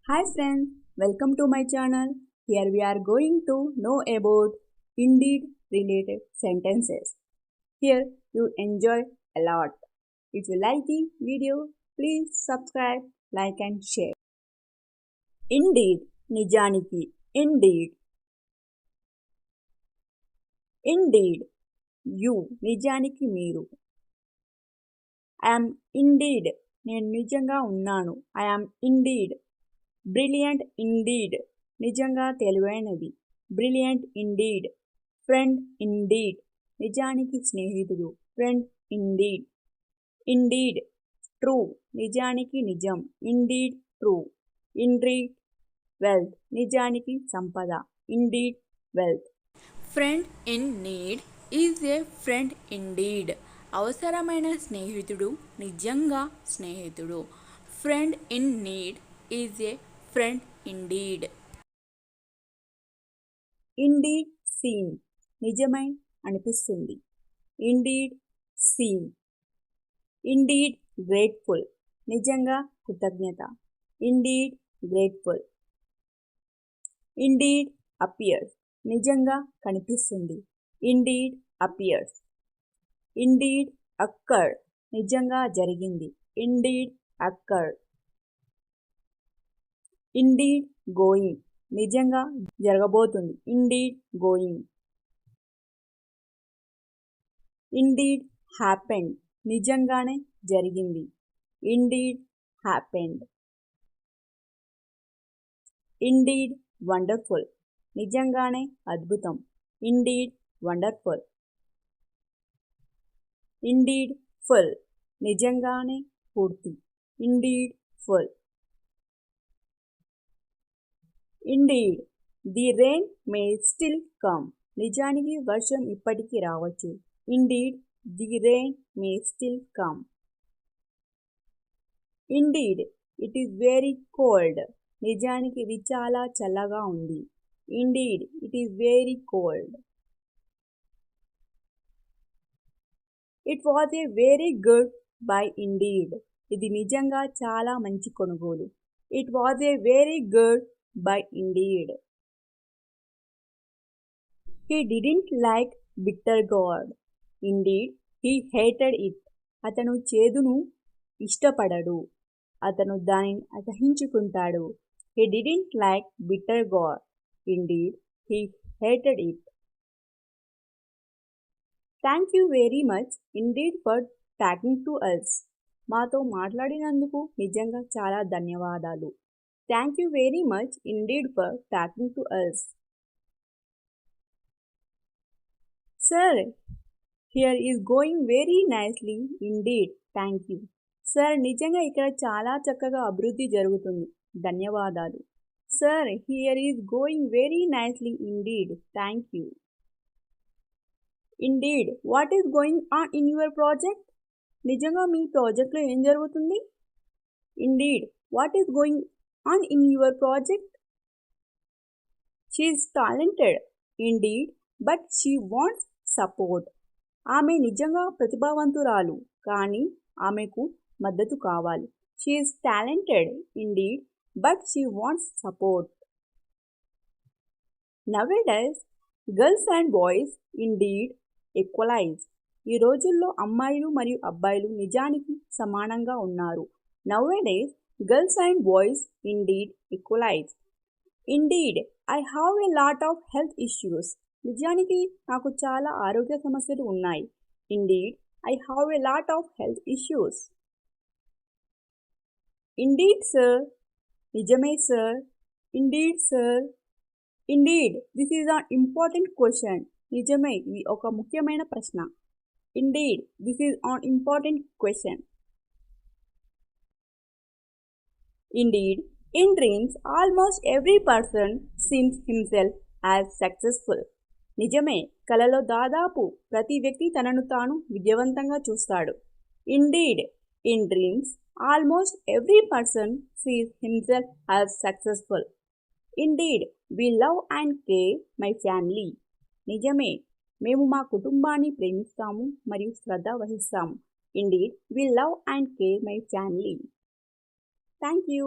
Hi friends, welcome to my channel. Here we are going to know about indeed related sentences. Here you enjoy a lot. If you like the video, please subscribe, like and share. Indeed, నిజానికి indeed. Indeed, you నిజానికి మీరు. I am indeed, నేను నిజంగా ఉన్నాను. I am indeed. Brilliant indeed, నిజంగా తెలివైనది. Brilliant indeed. Friend indeed, నిజానికి స్నేహితుడు. Friend indeed. Indeed, true, నిజానికి నిజం. Indeed, true. Indeed, wealth, నిజానికి సంపద. Indeed, wealth. Friend in need is a friend indeed. అవసరమైన స్నేహితుడు నిజంగా స్నేహితుడు. Friend in need is a friend indeed. Indeed seem, నిజమై అనిపిస్తుంది. Indeed seem. Indeed grateful, నిజంగా కృతజ్ఞత. Indeed grateful. Indeed appears, నిజంగా కనిపిస్తుంది. Indeed appears. Indeed occurred, నిజంగా జరిగింది. Indeed occurred. Indeed going, నిజంగా జరగబోతుంది. Indeed going. Indeed happened, నిజంగానే జరిగింది. Indeed happened. Indeed wonderful, నిజంగానే అద్భుతం. Indeed wonderful. Indeed full, నిజంగానే పూర్తి. Indeed full. Indeed, the rain may still come, నిజానికి వర్షం ఇప్పటికీ రావచ్చు. Indeed, the rain may still come. Indeed, it is very cold, నిజానికి ఇది చాలా చల్లగా ఉంది. Indeed, it is very cold. It was a very good buy indeed, ఇది నిజంగా చాలా మంచి కొనుగోలు. It was a very good buy indeed. He didn't like bitter gourd. Indeed, he hated it. అతను చేదును ఇష్టపడడు. అతను దానిని అసహించుకుంటాడు. He didn't like bitter gourd. Indeed, he hated it. Thank you very much indeed for talking to us. మాతో మాట్లాడినందుకు నిజంగా చాలా ధన్యవాదాలు. Thank you very much indeed for talking to us. Sir, here is going very nicely indeed. Thank you. Sir, నిజంగా ఇక్కడ చాలా చక్కగా అభివృద్ధి జరుగుతుంది. ధన్యవాదాలు. Sir, here is going very nicely indeed. Thank you. Indeed, what is going on in your project? నిజంగా మీ ప్రాజెక్ట్లో ఏం జరుగుతుంది? Indeed, what is going on in your project? She is talented. Indeed, but she wants support. ఆమె నిజంగా ప్రతిభావంతురాలు, కానీ ఆమెకు మద్దతు కావాలి. She is talented. Indeed, but she wants support. Nowadays, girls and boys indeed equalise. ఈ రోజుల్లో అమ్మాయిలు మరియు అబ్బాయిలు నిజానికి సమానంగా ఉన్నారు. Nowadays, girls and boys indeed equalise. Indeed, I have a lot of health issues. నిజానికి నాకు చాలా ఆరోగ్య సమస్యలు ఉన్నాయి. Indeed, I have a lot of health issues. Indeed, sir. నిజమే sir. Indeed, sir. Indeed, this is an important question. నిజమే, ఇది ఒక ముఖ్యమైన ప్రశ్న. Indeed, this is an important question. Indeed, in dreams, almost every person sees himself as successful. నిజమే, కలలో దాదాపు ప్రతి వ్యక్తి తనను తాను విజయవంతంగా చూస్తాడు. Indeed, in dreams, almost every person sees himself as successful. Indeed, we love and care my family. నిజమే, మేము మా కుటుంబాన్ని ప్రేమిస్తాము మరియు శ్రద్ధ వహిస్తాము. Indeed, we love and care my family. Thank you.